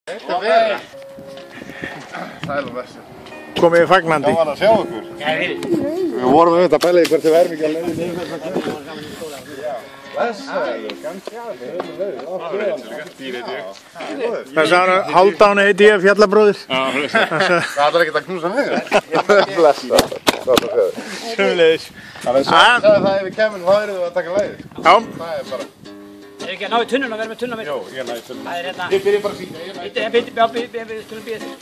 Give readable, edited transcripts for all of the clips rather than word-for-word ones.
Þetta vera. Sæl og blessuð. Komið þið fagnandi. Gaman að sjá ykkur. Við vorum að pæla í hvert þið værum ekki að leiði niður þess að kemur. Blessaður, ganski að við höfum leiðið. Það sagði Hálfdáni heiti ég, fjallabróðir. Það er ekkert að knúsa mig. Blessaður. Sömuleiðis. Það sagði það ef við kemum, þá erum við að taka leiðið. Já. Það er bara... Er ekki að ná í tunnuna, verðum við tunna með? Jó, ég næði tunnuna. Það er hérna... Ég byrja bara að síta. Við skulum býða þér.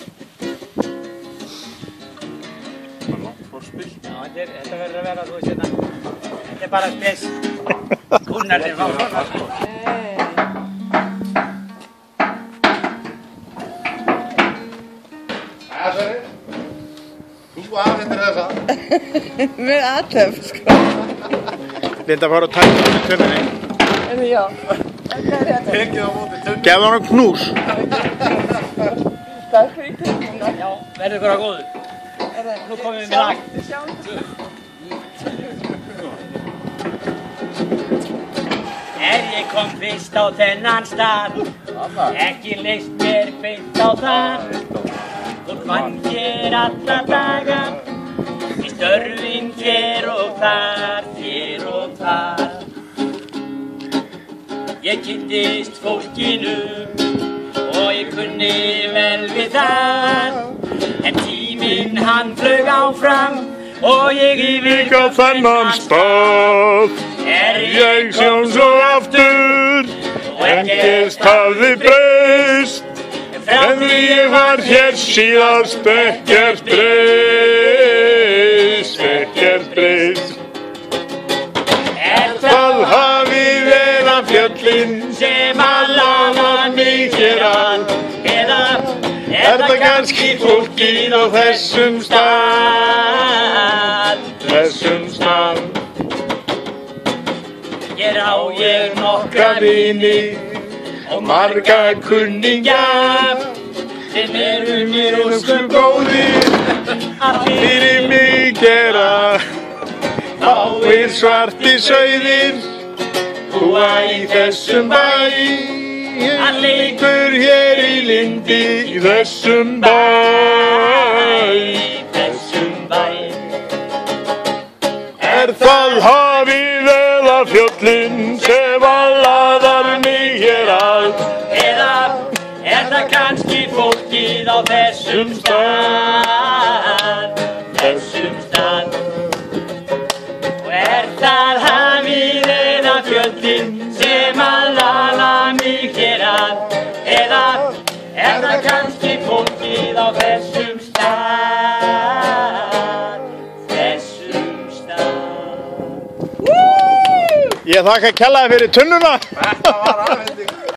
Já, þetta verður að vera, þú veist hérna. Þetta er bara spes. Kúnnarnir fá svona. Æja, Sverri. Þú afhendir þessa. Með aðtöf, sko. Linda fór að tæta út í tunnunni. Já. Tekið á móti tunnuna. Gefðu honum knús. Takk fyrir tunnuna. Já, verður ykkur að góður. Nú komum við með lag. Ég kom fyrst á þennan stað, ekki leist mér beint á það. Fólk vann hér alla daga, í störfin hér og þar. Ég kynntist fólkinu og ég kunni vel við það. En tíminn hann flaug áfram og ég yfir Líka þennan stað. Ég sjón svo aftur, ekkert hafði breyst. En því ég var hér síðast, ekkert breyst. Það hafi verið fjöllin sem að laða mig hér að. Eða Er það kannski fólkið á þessum stað? Hér á ég nokkra Vini og marga kunningja sem eru mér ósköp góðir að fyrir mig gera. Fáir svartir sauðir búa í þessum bæ. Hann leikur hér í Lindi í þessum bæ. Er það hafið eða fjöllin sem að laðar mig hér að? Eða er það kannski fólkið á þessum stað? Og er það hafið eða fjöllin sem að laða mig hér að? Eða er það kannski fólkið á þessum stað? Ég þakka kærlega fyrir tunnuna. Þetta var afhending.